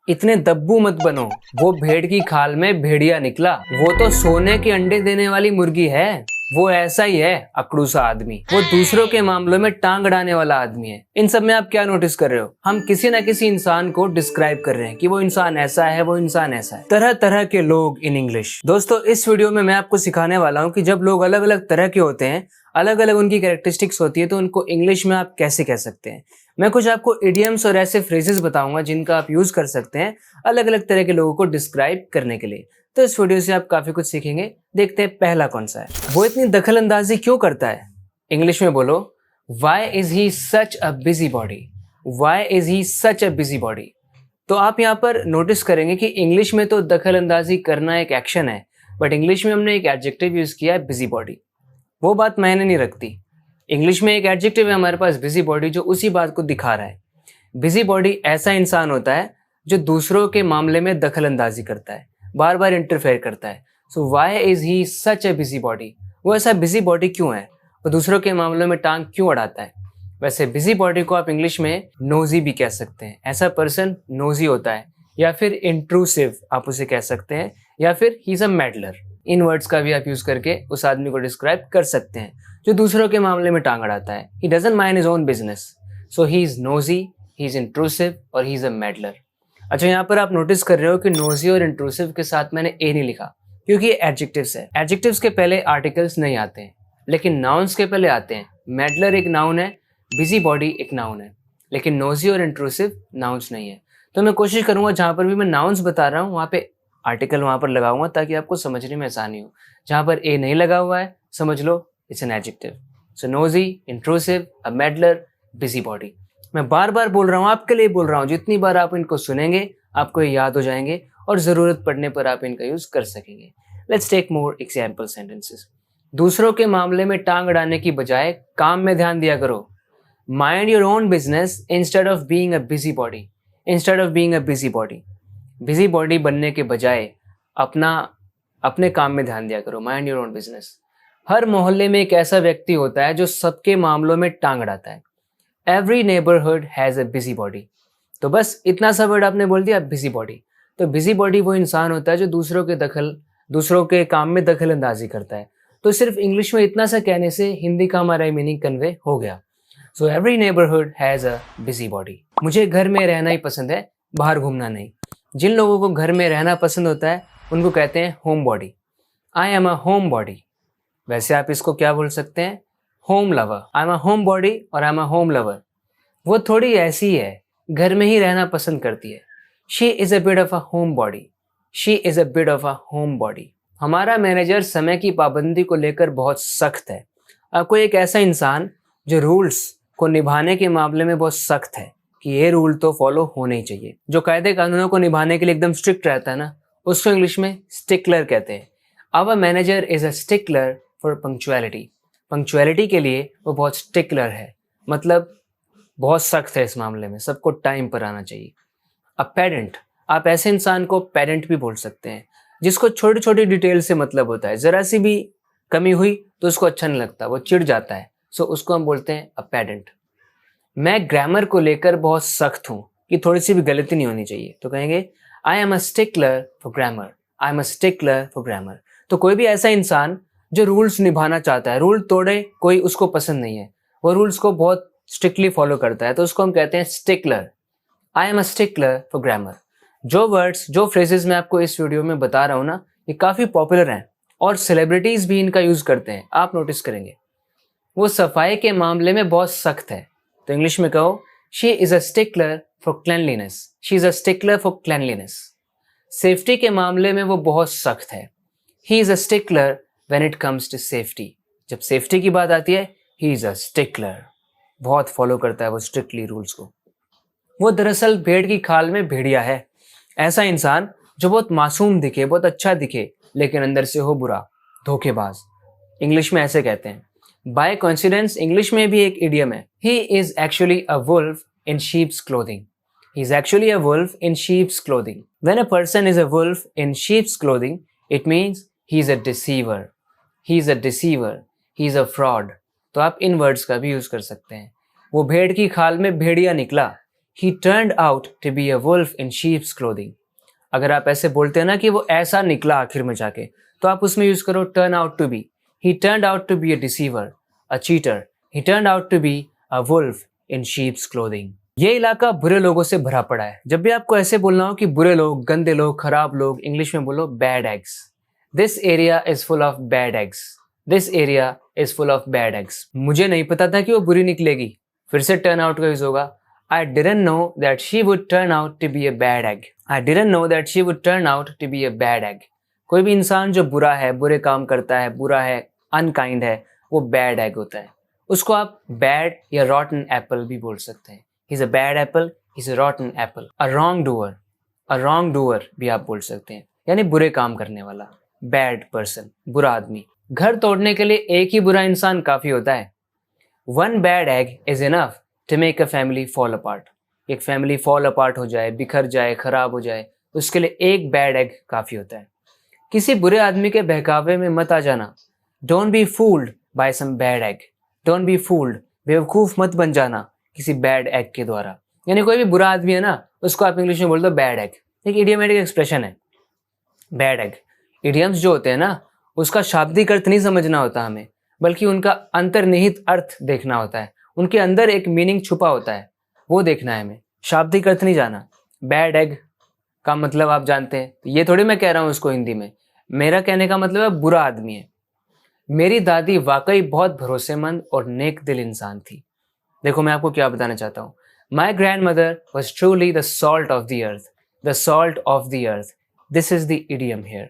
इतने दब्बू मत बनो, वो भेड़ की खाल में भेड़िया निकला। वो तो सोने के अंडे देने वाली मुर्गी है। वो ऐसा ही है अकड़ू सा आदमी। वो दूसरों के मामलों में टांग अड़ाने वाला आदमी है। इन सब में आप क्या नोटिस कर रहे हो? हम किसी न किसी इंसान को डिस्क्राइब कर रहे हैं कि वो इंसान ऐसा है, वो इंसान ऐसा है। तरह तरह के लोग इन इंग्लिश। दोस्तों, इस वीडियो में मैं आपको सिखाने वाला हूँ कि जब लोग अलग अलग तरह के होते हैं, अलग अलग उनकी कैरेक्टरिस्टिक्स होती है, तो उनको इंग्लिश में आप कैसे कह सकते हैं। मैं कुछ आपको इडियम्स और ऐसे फ्रेजेस बताऊंगा जिनका आप यूज कर सकते हैं अलग अलग तरह के लोगों को डिस्क्राइब करने के लिए। तो इस वीडियो से आप काफी कुछ सीखेंगे। देखते हैं पहला कौन सा है। वो इतनी दखल अंदाजी क्यों करता है? इंग्लिश में बोलो, why is he such a busybody. Why is he such a busybody. तो आप यहाँ पर नोटिस करेंगे कि इंग्लिश में तो दखल अंदाजी करना एक एक्शन है, बट इंग्लिश में हमने एक एडजेक्टिव यूज किया है, बिजी बॉडी। वो बात मायने नहीं रखती। इंग्लिश में एक एडजेक्टिव है हमारे पास, बिजी बॉडी, जो उसी बात को दिखा रहा है। बिजी बॉडी ऐसा इंसान होता है जो दूसरों के मामले में दखल अंदाजी करता है, बार बार इंटरफेयर करता है। So why is he such a busybody. वो ऐसा बिजी बॉडी क्यों है? वो दूसरों के मामलों में टांग क्यों अड़ाता है? वैसे बिजी बॉडी को आप इंग्लिश में नोजी भी कह सकते हैं। ऐसा पर्सन नोजी होता है, या फिर इंट्रूसिव आप उसे कह सकते हैं, या फिर ही इज अ मेडलर। इन वर्ड्स का भी आप यूज करके उस आदमी को डिस्क्राइब कर सकते हैं जो दूसरों के मामले में टांग अड़ाता है। He doesn't mind his own business, so he is nosy, he is intrusive और ही इज अ मेडलर। अच्छा, यहाँ पर आप नोटिस कर रहे हो कि नोजी और इंट्रूसिव के साथ मैंने ए नहीं लिखा, क्योंकि ये एडजेक्टिव्स है। एडजेक्टिव्स के पहले आर्टिकल्स नहीं आते हैं, लेकिन नाउन्स के पहले आते हैं। मेडलर एक नाउन है, बिजी बॉडी एक नाउन है, लेकिन नोजी और इंट्रूसिव नाउन्स नहीं है। तो मैं कोशिश करूंगा जहां पर भी मैं नाउन्स बता रहा हूँ वहां पे आर्टिकल वहां पर लगाऊंगा, ताकि आपको समझने में आसानी हो। जहां पर ए नहीं लगा हुआ है, समझ लो it's an adjective. So nosy, intrusive, a meddler, busybody. मैं बार बार बोल रहा हूँ, आपके लिए बोल रहा हूँ। जितनी बार आप इनको सुनेंगे आपको ये याद हो जाएंगे और जरूरत पड़ने पर आप इनका यूज कर सकेंगे। Let's take more example sentences. दूसरों के मामले में टांग अड़ाने की बजाय काम में ध्यान दिया करो। Mind your own business instead of being a busybody. Instead of being a busybody. Busybody बनने के बजाय अपने काम में ध्यान दिया करो। Mind your own business. हर मोहल्ले में एक ऐसा व्यक्ति होता है जो सबके मामलों में टांग अड़ाता है। Every neighbourhood has a busybody. तो बस इतना सा वर्ड आपने बोल दिया, बिजी बॉडी। तो बिजी बॉडी वो इंसान होता है जो दूसरों के काम में दखल अंदाजी करता है। तो सिर्फ इंग्लिश में इतना सा कहने से हिंदी का हमारा मीनिंग कन्वे हो गया। So every neighbourhood has a busy body. मुझे घर में रहना ही पसंद है, बाहर घूमना नहीं। जिन लोगों को घर में रहना पसंद होता है उनको कहते हैं homebody. I am a homebody. वैसे आप इसको क्या बोल सकते हैं? Home lover. I am a homebody और I am a home lover. वो थोड़ी ऐसी है, घर में ही रहना पसंद करती है। She is a bit of a home body. She is a bit of a home body. हमारा मैनेजर समय की पाबंदी को लेकर बहुत सख्त है। आपको एक ऐसा इंसान जो रूल्स को निभाने के मामले में बहुत सख्त है कि ये रूल तो फॉलो होने ही चाहिए, जो कायदे कानूनों को निभाने के लिए एकदम स्ट्रिक्ट रहता है ना, उसको इंग्लिश में स्टिकलर कहते हैं। Our manager is a stickler for punctuality. Punctuality के लिए वो बहुत स्टिकलर है, मतलब बहुत सख्त है इस मामले में, सबको टाइम पर आना चाहिए। अ पेडेंट। आप ऐसे इंसान को पेडेंट भी बोल सकते हैं जिसको छोटी छोटी डिटेल से मतलब होता है। जरा सी भी कमी हुई तो उसको अच्छा नहीं लगता, वो चिढ़ जाता है। सो उसको हम बोलते हैं अ पेडेंट। मैं ग्रामर को लेकर बहुत सख्त हूँ कि थोड़ी सी भी गलती नहीं होनी चाहिए, तो कहेंगे I am a stickler for grammar. I am a stickler for grammar. तो कोई भी ऐसा इंसान जो रूल्स निभाना चाहता है, रूल तोड़े कोई उसको पसंद नहीं है, वो रूल्स को बहुत स्ट्रिक्टली फॉलो करता है, तो उसको हम कहते हैं stickler. I am a stickler for grammar. जो वर्ड्स, जो फ्रेजेस मैं आपको इस वीडियो में बता रहा हूँ ना, ये काफ़ी पॉपुलर हैं और सेलिब्रिटीज़ भी इनका यूज़ करते हैं। आप नोटिस करेंगे। वो सफाई के मामले में बहुत सख्त है, तो इंग्लिश में कहो she is a stickler for cleanliness. She is a stickler for cleanliness. Safety के मामले में वो बहुत सख्त है। He is a stickler when it comes to safety. जब सेफ्टी की बात आती है, ही इज़ अ स्टिकलर। बहुत फॉलो करता है वो स्ट्रिक्टली रूल्स को। वो दरअसल भेड़ की खाल में भेड़िया है। ऐसा इंसान जो बहुत मासूम दिखे, बहुत अच्छा दिखे, लेकिन अंदर से हो बुरा, धोखेबाज। इंग्लिश में ऐसे कहते हैं। बाय कोइंसिडेंस इंग्लिश में भी एक इडियम है। He is actually a wolf in sheep's clothing. He is actually a wolf in sheep's clothing. When a person is a wolf in sheep's clothing, it means he is a deceiver. He is a deceiver. He is a fraud. तो आप इन words का भी use कर सकते हैं। वो भेड़ की खाल में भेड़िया निकला। He turned out to be a wolf in sheep's clothing. अगर आप ऐसे बोलते हैं ना कि वो ऐसा निकला आखिर में जाके, तो आप उसमें यूज करो turn out to be. He turned out to be a deceiver, a cheater. He turned out to be a wolf in sheep's clothing. ये इलाका बुरे लोगों से भरा पड़ा है. जब भी आपको ऐसे बोलना हो कि बुरे लोग, गंदे लोग, खराब लोग, इंग्लिश में बोलो bad eggs. This area is full of bad eggs. This area is full of bad eggs. मुझे नहीं पता था कि वो बुरी निकलेगी. फिर से turn out का यूज होगा. I didn't know that she would turn out to be a bad egg. I didn't know that she would turn out to be a bad egg. कोई भी इंसान जो बुरा है, बुरे काम करता है, बुरा है, अनकाइंड है, वो बैड एग होता है. उसको आप बैड या रॉटन एप्पल भी बोल सकते हैं. He's a bad apple, he's a rotten apple. A wrongdoer भी आप बोल सकते हैं, यानी बुरे काम करने वाला. बैड पर्सन, बुरा आदमी. घर तोड़ने के लिए एक ही बुरा इंसान काफी होता है. One bad egg is enough to make a family fall apart. एक फैमिली फॉल अपार्ट हो जाए, बिखर जाए, खराब हो जाए, उसके लिए एक बैड एग काफी होता है. किसी बुरे आदमी के बहकावे में मत आ जाना. Don't be fooled by some bad egg. Don't be fooled. बेवकूफ मत बन जाना किसी बैड एग के द्वारा. यानी कोई भी बुरा आदमी है ना, उसको आप इंग्लिश में बोल दो बैड एग. एक इडियोमेटिक एक्सप्रेशन है बैड एग. इडियम्स जो होते हैं ना, उसका शाब्दिक अर्थ नहीं समझना होता हमें, बल्कि उनका अंतर्निहित अर्थ देखना होता है. उनके अंदर एक मीनिंग छुपा होता है, वो देखना है हमें. शाब्दिक अर्थ नहीं जाना. बैड एग का मतलब आप जानते हैं. ये थोड़ी मैं कह रहा हूँ उसको हिंदी में. मेरा कहने का मतलब है बुरा आदमी है. मेरी दादी वाकई बहुत भरोसेमंद और नेक दिल इंसान थी. देखो मैं आपको क्या बताना चाहता हूँ. My grand mother was truly the salt of the earth. The salt of the earth. This is the idiom here.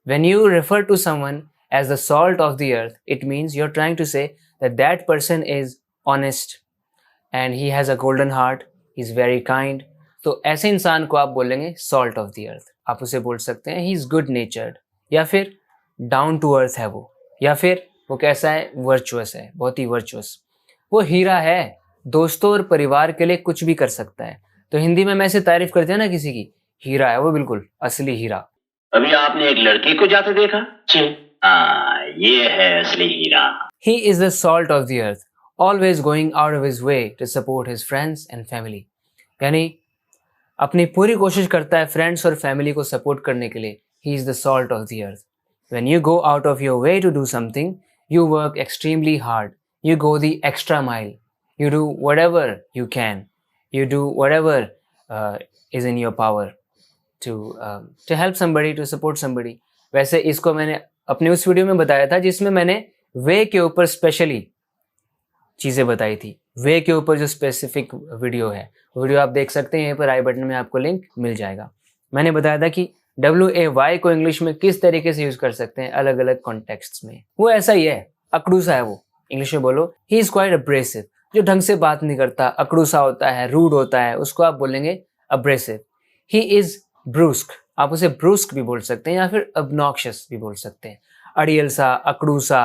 When you refer to someone as the salt of the earth, it means you're trying to say that that person is honest and he has a golden heart, he's very kind. तो ऐसे इंसान को आप बोलेंगे salt of the earth. आप उसे बोल सकते हैं he is good natured, या फिर down to earth है वो, या फिर वो कैसा है, virtuous है, बहुत ही virtuous. वो हीरा है, दोस्तों और परिवार के लिए कुछ भी कर सकता है. तो हिंदी में मैं ऐसे तारीफ करते हैं ना किसी की, हीरा है वो, बिल्कुल असली हीरा. अभी आपने एक लड़की को जाते देखा? ये है असली हीरा. He is the salt of the earth, always going out of his way to support his friends and family. यानी अपनी पूरी कोशिश करता है फ्रेंड्स और फैमिली को सपोर्ट करने के लिए. He is the salt of the earth. When you go out of your way to do something, you work extremely hard. You go the extra mile. You do whatever you can. You do whatever is in your power to help somebody, to support somebody. वैसे इसको मैंने अपने उस video में बताया था जिसमें मैंने वे के ऊपर स्पेशली चीज़ें बताई थी. वे के ऊपर जो स्पेसिफिक वीडियो है, वीडियो आप देख सकते हैं, यहीं पर आई बटन में आपको लिंक मिल जाएगा. मैंने बताया था कि WAY को इंग्लिश में किस तरीके से यूज कर सकते हैं अलग अलग कॉन्टेक्स्ट्स में. वो ऐसा ही है, अकड़ूसा है वो. इंग्लिश में बोलो ही इज क्वाइट अब्रेसिव. जो ढंग से बात नहीं करता, अकड़ूसा होता है, रूड होता है, उसको आप बोलेंगे अब्रेसिव. He is ब्रूस्क. आप उसे ब्रूस्क भी बोल सकते हैं या फिर obnoxious भी बोल सकते हैं. अड़ियल सा, अकड़ूसा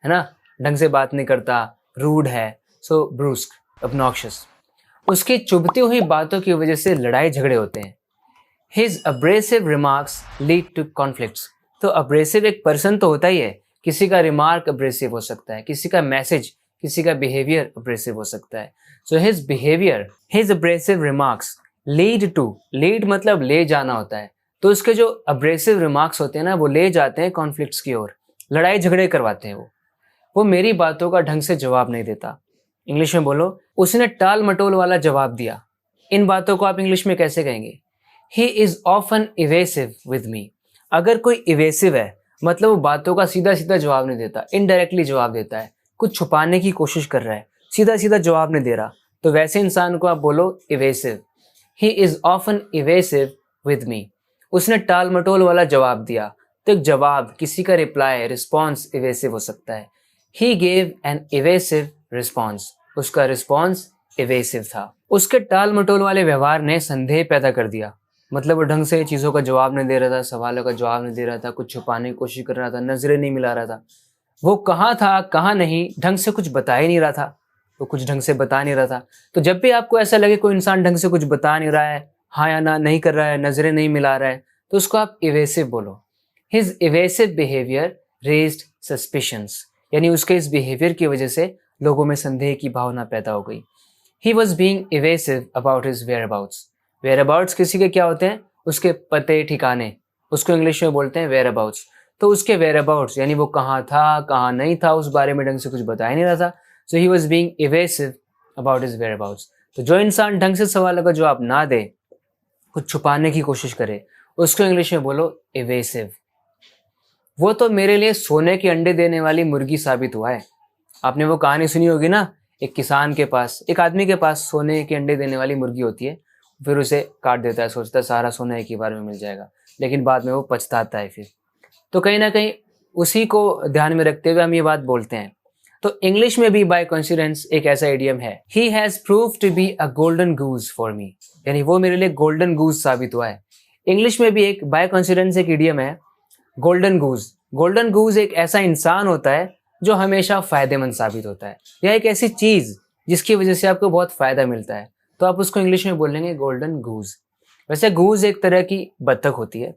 है ना, ढंग से बात नहीं करता, रूड है, सो ब्रूस्क, obnoxious. उसकी चुभती हुई बातों की वजह से लड़ाई झगड़े होते हैं. His abrasive remarks lead to conflicts. तो abrasive एक पर्सन तो होता ही है, किसी का रिमार्क abrasive हो सकता है, किसी का मैसेज, किसी का बिहेवियर abrasive हो सकता है. So his behavior, his abrasive remarks lead to, lead मतलब ले जाना होता है. तो उसके जो abrasive remarks होते हैं ना, वो ले जाते हैं कॉन्फ्लिक्ट्स की ओर, लड़ाई झगड़े करवाते हैं. वो मेरी बातों का ढंग से जवाब नहीं देता. इंग्लिश में बोलो उसने टाल मटोल वाला जवाब दिया. इन बातों को आप इंग्लिश में कैसे कहेंगे? He is often evasive with me. अगर कोई evasive है मतलब वो बातों का सीधा सीधा जवाब नहीं देता, इनडायरेक्टली जवाब देता है, कुछ छुपाने की कोशिश कर रहा है, सीधा सीधा जवाब नहीं दे रहा, तो वैसे इंसान को आप बोलो evasive. He is often evasive with me. उसने टाल मटोल वाला जवाब दिया. तो एक जवाब, किसी का रिप्लाई, रिस्पॉन्स evasive हो सकता है. He gave an evasive response. उसका रिस्पॉन्स evasive था. उसके टाल मटोल वाले व्यवहार ने संदेह पैदा कर दिया. मतलब वो ढंग से चीज़ों का जवाब नहीं दे रहा था, सवालों का जवाब नहीं दे रहा था, कुछ छुपाने की कोशिश कर रहा था, नजरें नहीं मिला रहा था. वो कहाँ था कहाँ नहीं, ढंग से कुछ बता ही नहीं रहा था. वो कुछ ढंग से बता नहीं रहा था. तो जब भी आपको ऐसा लगे कोई इंसान ढंग से कुछ बता नहीं रहा है, हाँ या ना नहीं कर रहा है, नजरें नहीं मिला रहा है, तो उसको आप evasive बोलो. His evasive behavior raised suspicions. यानी उसके इस बिहेवियर की वजह से लोगों में संदेह की भावना पैदा हो गई. He was being evasive about his whereabouts. Whereabouts किसी के क्या होते हैं? उसके पते ठिकाने, उसको इंग्लिश में बोलते हैं whereabouts. तो उसके whereabouts यानी वो कहाँ था, कहाँ नहीं था, उस बारे में ढंग से कुछ बता ही नहीं रहा था. So he was being evasive about his whereabouts. तो जो इंसान ढंग से सवालों का जवाब ना दे, कुछ छुपाने की कोशिश करे, उसको इंग्लिश में बोलो evasive. वो तो मेरे लिए सोने के अंडे देने वाली मुर्गी साबित हुआ है. आपने वो कहानी सुनी होगी ना, एक किसान के पास, एक आदमी के पास सोने के अंडे देने वाली मुर्गी होती है, फिर उसे काट देता है, सोचता है सारा सोना एक ही बार में मिल जाएगा, लेकिन बाद में वो पछताता है फिर. तो कहीं ना कहीं उसी को ध्यान में रखते हुए हम ये बात बोलते हैं. तो इंग्लिश में भी बाय कोइंसिडेंस एक ऐसा इडियम है, he has proved to be a golden goose for me, यानी वो मेरे लिए गोल्डन गूज साबित हुआ है. इंग्लिश में भी एक बाय कोइंसिडेंस एक इडियम है, गोल्डन गूज. गोल्डन गूज एक ऐसा इंसान होता है जो हमेशा फायदेमंद साबित होता है, या एक ऐसी चीज जिसकी वजह से आपको बहुत फायदा मिलता है, तो आप उसको इंग्लिश में बोलेंगे गोल्डन गूज. वैसे गूज एक तरह की बत्तख होती है.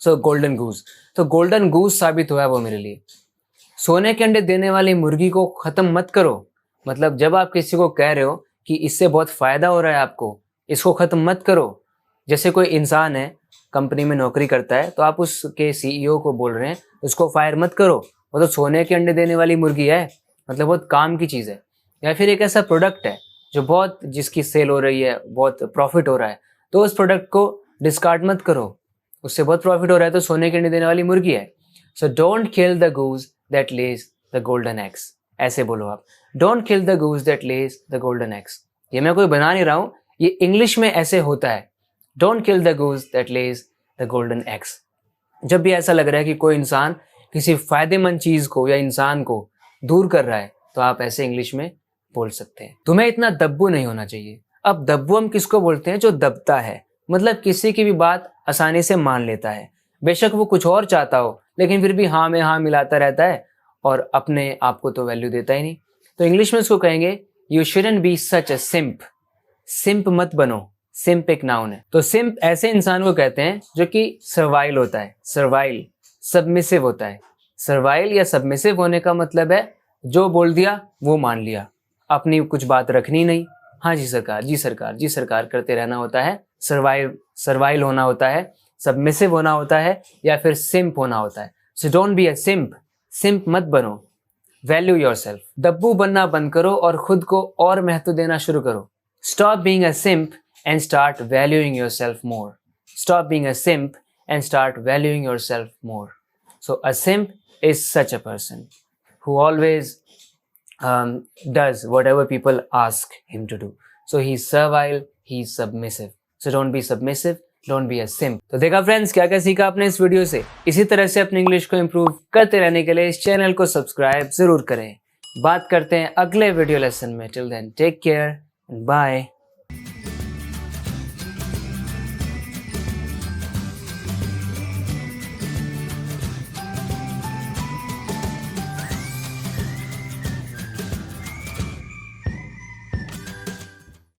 सो गोल्डन गूज, तो गोल्डन गूज साबित हुआ है वो मेरे लिए. सोने के अंडे देने वाली मुर्गी को खत्म मत करो, मतलब जब आप किसी को कह रहे हो कि इससे बहुत फायदा हो रहा है आपको, इसको खत्म मत करो. जैसे कोई इंसान है, कंपनी में नौकरी करता है, तो आप उसके सीईओ को बोल रहे हैं उसको फायर मत करो, वो तो सोने के अंडे देने वाली मुर्गी है, मतलब बहुत काम की चीज़ है. या फिर एक ऐसा प्रोडक्ट है जो बहुत, जिसकी सेल हो रही है, बहुत प्रॉफिट हो रहा है, तो उस प्रोडक्ट को डिस्कार्ड मत करो, उससे बहुत प्रॉफिट हो रहा है, तो सोने के अंडे देने वाली मुर्गी है. So don't kill the goose that Lay's the golden eggs. ऐसे बोलो आप, don't kill the goose that Lay's the golden eggs. ये मैं कोई बना नहीं रहा हूँ, ये इंग्लिश में ऐसे होता है, don't kill the goose that Lay's the golden eggs. जब भी ऐसा लग रहा है कि कोई इंसान किसी फायदेमंद चीज को या इंसान को दूर कर रहा है, तो आप ऐसे इंग्लिश में बोल सकते हैं, तुम्हें इतना दब्बू नहीं होना चाहिए. अब दब्बू हम किसको बोलते हैं? जो दबता है, मतलब किसी की भी बात आसानी से मान लेता है, बेशक वो कुछ और चाहता हो, लेकिन फिर भी हाँ में हाँ मिलाता रहता है और अपने आप को तो वैल्यू देता ही नहीं. तो इंग्लिश में इसको कहेंगे यू शुडंट बी सच अ सिंप. सिंप मत बनो. सिंप एक नाउन है, तो सिंप ऐसे इंसान को कहते हैं जो कि सर्वाइल होता है. सर्वाइल, सबमिसिव होता है. सर्वाइल या सबमिसिव होने का मतलब है जो बोल दिया वो मान लिया, अपनी कुछ बात रखनी नहीं, हाँ जी सरकार, जी सरकार, जी सरकार करते रहना होता है. सर्वाइल होना होता है, सबमिसिव होना होता है, या फिर सिंप होना होता है. So don't be a सिंप. सिंप मत बनो. Value yourself. दब्बू बनना बंद करो और खुद को और महत्व देना शुरू करो. Stop being a सिंप and start valuing yourself more. Stop being a simp and start valuing yourself more. So a simp is such a person who always does whatever people ask him to do. So he's servile, he's submissive. So don't be submissive, don't be a simp. तो देखा friends, क्या क्या सीखा आपने इस video से? इसी तरह से अपने इंग्लिश को इम्प्रूव करते रहने के लिए इस चैनल को सब्सक्राइब जरूर करें. बात करते हैं अगले वीडियो लेसन में. Till then take care and bye.